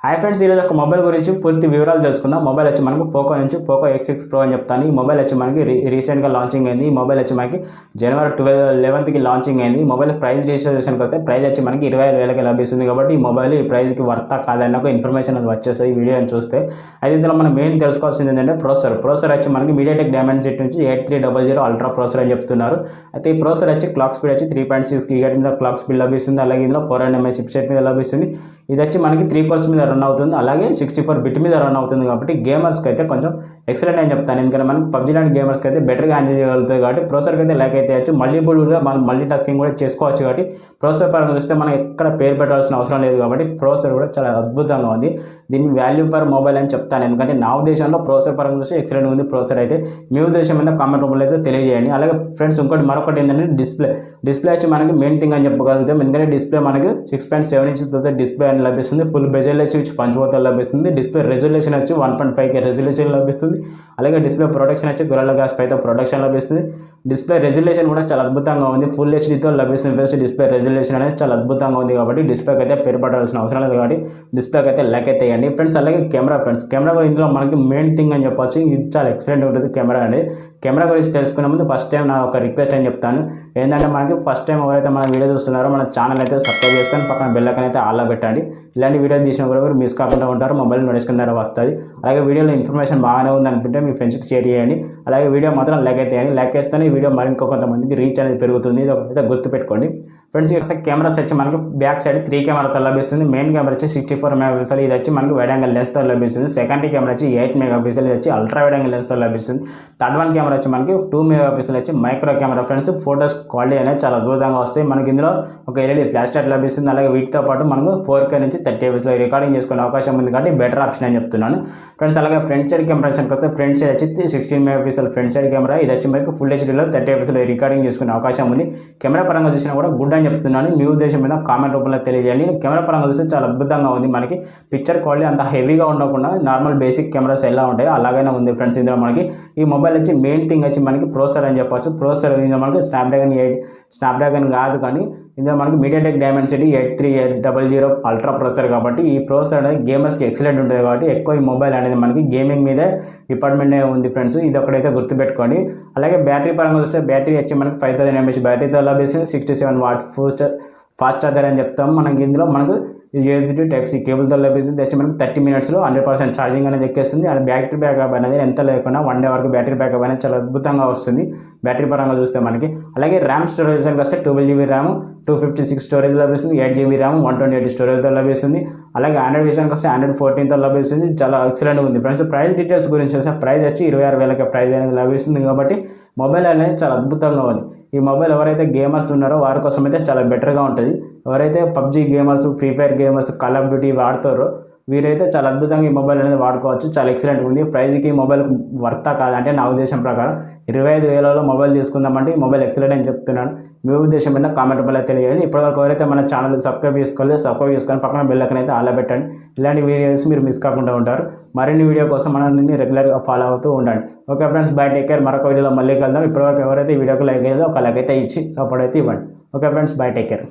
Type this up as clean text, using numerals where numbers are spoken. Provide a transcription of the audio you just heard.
Hi friends, ఈరోజు ఒక mobile గురించి పూర్తి వివరాలు తెలుసుకుందాం. మొబైల్ వచ్చి మనకు పోకో నుంచి పోకో X6 Pro అని చెప్తాను. ఈ మొబైల్ వచ్చి మనకి రీసెంట్గా లాంచింగ్ అయింది. ఈ మొబైల్ వచ్చి మనకి జనవరి 11కి లాంచింగ్ అయింది. ఈ మొబైల్ ప్రైస్ రిజిస్ట్రేషన్కి వస్తే ప్రైస్ వచ్చి మనకి 25,000కి లభిస్తుంది. కాబట్టి ఈ మొబైల్ ఈ ప్రైస్కి వర్తా కాదని ఒక ఇన్ఫర్మేషన్ అది వచ్చేస్తుంది ఈ వీడియోని చూస్తే. అయితే ఇందులో మనం మెయిన్ తెలుసుకోవాల్సింది ఏంటంటే ప్రాసెసర్ వచ్చి మనకి మీడియాటెక్ డైమెన్సిటీ నుంచి 8300 అల్ట్రా ప్రాసెసర్ అని చెప్తున్నారు. అయితే ఈ ప్రాసెసర్ వచ్చి క్లాక్ స్పీడ్ వచ్చి 3.6 GHz మీద క్లాక్ స్పీడ్ లభిస్తుంది. అలాగే ఇందులో 400 mAh చిప్సెట్ మీద లభిస్తుంది. ఇది వచ్చి మనకి 3 cores మీద రన్ అవుతుంది. అలాగే 64 బిట్ మీద రన్ అవుతుంది. కాబట్టి గేమర్స్కి అయితే కొంచెం ఎక్సలెంట్ అని చెప్తాను. ఎందుకంటే మనకి పబ్జీ లాంటి గేమర్స్కి అయితే బెటర్గా హ్యాండిల్ చేయగలుగుతుంది. కాబట్టి ప్రాసెసర్కి అయితే లైక్ అయితే వచ్చు. మనం మల్టీ టాస్కింగ్ కూడా చేసుకోవచ్చు. కాబట్టి ప్రాసెసర్ పరంగా చూస్తే మనం ఎక్కడ పేరు పెట్టాల్సిన అవసరం లేదు. కాబట్టి ప్రాసెసర్ కూడా చాలా అద్భుతంగా ఉంది. దీని వాల్యూ పర్ మొబైల్ అని చెప్తాను. ఎందుకంటే నా ఉద్దేశంలో ప్రాసెసర్ పరంగా చూస్తే ఎక్సలెంట్ ఉంది ప్రాసెసర్ అయితే. మీ ఉద్దేశం మీద కామెంట్ రూపంలో అయితే తెలియజేయండి. అలాగే ఫ్రెండ్స్ మరొకటి ఏంటంటే డిస్ప్లే వచ్చి మనకి మెయిన్ థింగ్ అని చెప్పగలుగుతాం. ఎందుకంటే డిస్ప్లే మనకి 6.7 inches డిస్ప్లే అని లభిస్తుంది. ఫుల్ బెజల్ వచ్చి పంచవోతలు లభిస్తుంది. డిస్ప్లే రెజల్యూషన్ వచ్చి 1.5K రెజల్యూషన్ లభిస్తుంది. అలాగే డిస్ప్లే ప్రొటెక్షన్ వచ్చి గొరిల్లా గ్లాస్ 5తో ప్రొటెక్షన్ లభిస్తుంది. డిస్ప్లే రెజల్యూషన్ కూడా చాలా అద్భుతంగా ఉంది. ఫుల్ హెచ్డీతో లభిస్తుంది ఫ్రెండ్స్. డిస్ప్లే రెజల్యూషన్ అనేది చాలా అద్భుతంగా ఉంది. కాబట్టి డిస్ప్లేకి అయితే పేరు పడాల్సిన అవసరం లేదు. కాబట్టి డిస్ప్లేకి అయితే లైక్ అయితే వేయండి ఫ్రెండ్స్. అలాగే కెమెరా కూడా ఇందులో మనకి మెయిన్ థింగ్ అని చెప్పొచ్చు. ఇది చాలా ఎక్సలెంట్ ఉంటుంది కెమెరా అనేది. కెమెరా గురించి తెలుసుకునే ముందు ఫస్ట్ టైం నా ఒక రిక్వెస్ట్ అని చెప్తాను. ఏంటంటే మనకి ఫస్ట్ టైం ఎవరైతే మన వీడియో చూస్తున్నారో మన ఛానల్ అయితే సబ్స్క్రైబ్ చేసుకొని పక్కన బెల్ ఐకాన్ అయితే ఆల్లో పెట్టండి. ఇలాంటి వీడియో తీసిన కూడా మీరు మిస్ కాకుండా ఉంటారు. మొబైల్ నోటిఫికేషన్ ద్వారా వస్తుంది. అలాగే వీడియోలో ఇన్ఫర్మేషన్ బాగానే ఉంది అనుకుంటే మీ ఫ్రెండ్స్కి షేర్ చేయండి. అలాగే వీడియో మాత్రం లైక్ అయితే వేయండి. లైక్ చేస్తేనే ఈ వీడియో మరింకో కొంతమందికి రీచ్ అనేది పెరుగుతుంది. ఇది ఒకటి గుర్తుపెట్టుకోండి ఫ్రెండ్స్. ఇక్కడ కెమెరాస్ వచ్చి మనకి బ్యాక్ సైడ్ 3 కెమెరాతో లభిస్తుంది. మెయిన్ కెమెరా వచ్చి 64 MP. ఇది వచ్చి మనకి వైడ్ యాంగిల్ లెన్స్తో లభిస్తుంది. సెకండరీ కెమెరా వచ్చి 8 MP. ఇది వచ్చి అల్ట్రా వైడ్ యాంగిల్ లెన్స్తో లభిస్తుంది. థర్డ్ వన్ కెమెరా వచ్చి మనకి 2 MP వచ్చి micro camera friends. Photos quality అనేది చాలా అద్భుతంగా వస్తాయి. మనకి ఇందులో ఒక LED ఫ్లాష్ లైట్ లభిస్తుంది. అలాగే వీటితో పాటు మనకు 4K నుంచి 30 fps రికార్డింగ్ చేసుకునే అవకాశం ఉంది. కాబట్టి బెటర్ ఆప్షన్ అని చెప్తున్నాను ఫ్రెండ్స్. అలాగే ఫ్రంట్ సైడ్ కెమెరా వస్తే ఫ్రంట్ సైడ్ వచ్చి 16 MP ఫ్రంట్ సైడ్ కెమెరా. ఇది వచ్చి మనకి ఫుల్ హెచ్డీలో 30 fps రికార్డింగ్ చేసుకునే అవకాశం ఉంది. కెమెరా పరంగా చూసినా కూడా గుడ్ అని చెప్తున్నాను. మీ ఉద్దేశం మీద కామెంట్ రూపంలో తెలియజేయండి. కెమెరా పరంగా చూస్తే చాలా అద్భుతంగా ఉంది. మనకి పిక్చర్ క్వాలిటీ అంత హెవీగా ఉండకుండా నార్మల్ బేసిక్ కెమెరాస్ ఎలా ఉంటాయో అలాగైనా ఉంది ఫ్రెండ్స్. ఇందులో మనకి ఈ మొబైల్ వచ్చి మెయిన్ థింగ్ వచ్చి మనకి ప్రాసెసర్ అని చెప్పొచ్చు. ప్రాసెసర్ ఇందులో మనకి స్నాప్డ్రాగన్ కాదు, కానీ ఇందులో మనకి మీడియాటెక్ డైమెన్సిటీ 8300 అల్ట్రా ప్రాసెసర్. కాబట్టి ఈ ప్రాసెసర్ అనేది గేమర్స్కి ఎక్సలెంట్ ఉంటుంది. కాబట్టి ఎక్కువ ఈ మొబైల్ అనేది మనకి గేమింగ్ మీదే డిపార్ట్మెంట్ ఉంది ఫ్రెండ్స్. ఇది ఒకటైతే గుర్తుపెట్టుకోండి. అలాగే బ్యాటరీ పరంగా చూస్తే బ్యాటరీ వచ్చి మనకి 5000 mAh బ్యాటరీతో లభిస్తుంది. 67 watt ఫాస్ట్ ఛార్జర్ అని చెప్తాం. మనకి ఇందులో మనకు USB Type-C కేబుల్తో లభిస్తుంది. వచ్చి మనకి 30 minutesలో 100% ఛార్జింగ్ అనేది ఎక్కేస్తుంది. అది బ్యాటరీ బ్యాకప్ అనేది ఎంత లేకుండా 1 day వరకు బ్యాటరీ బ్యాకప్ అనేది చాలా అద్భుతంగా వస్తుంది బ్యాటరీ పరంగా చూస్తే మనకి. అలాగే ర్యామ్ స్టోరేజ్ వస్తే 12GB ర్యామ్ 256 స్టోరేజ్ లభిస్తుంది. 8GB ర్యామ్ 128 స్టోరేజ్తో లభిస్తుంది. అలాగే ఆండ్రాయిడ్ విషయానికి వస్తే ఆండ్రాయిడ్ 14తో లభిస్తుంది. చాలా ఎక్సలెంట్ ఉంది ఫ్రెండ్స్. ప్రైస్ డీటెయిల్స్ గురించి వస్తే ప్రైస్ వచ్చి 26,000కి ప్రైస్ అనేది లభిస్తుంది. కాబట్టి మొబైల్ అనేది చాలా అద్భుతంగా ఉంది. ఈ మొబైల్ ఎవరైతే గేమర్స్ ఉన్నారో వారి కోసం అయితే చాలా బెటర్గా ఉంటుంది. ఎవరైతే PUBG gamers, free fire gamers, call of duty వాడతారో వీరైతే చాలా అద్భుతంగా ఈ మొబైల్ అనేది వాడుకోవచ్చు. చాలా ఎక్సలెంట్ ఉంది. ప్రైస్కి ఈ మొబైల్ వర్తా కాదంటే నా ఉద్దేశం ప్రకారం 25,000లో మొబైల్ తీసుకుందామంటే ఈ మొబైల్ ఎక్సలెంట్ అని చెప్తున్నాను. మీ ఉద్దేశం మీద కామెంట్ వల్ల తెలియజేయండి. ఇప్పటివరకు ఎవరైతే మన ఛానల్ సబ్స్క్రైబ్ చేసుకొని పక్కన బెల్ ఐకాన్ అయితే ఆల్లో పెట్టండి. ఇలాంటి వీడియోస్ మీరు మిస్ కాకుండా ఉంటారు. మరిన్ని వీడియో కోసం మనల్ని రెగ్యులర్గా ఫాలో అవుతూ ఉండండి. Okay friends, by, take care. మరొక వీడియోలో మళ్ళీ కలుద్దాం. ఇప్పటివరకు ఎవరైతే వీడియోకి లైక్ అయ్యేదో ఒక లైక్ అయితే ఇచ్చి సపోర్ట్ అయితే ఇవ్వండి. Okay friends, by, take care.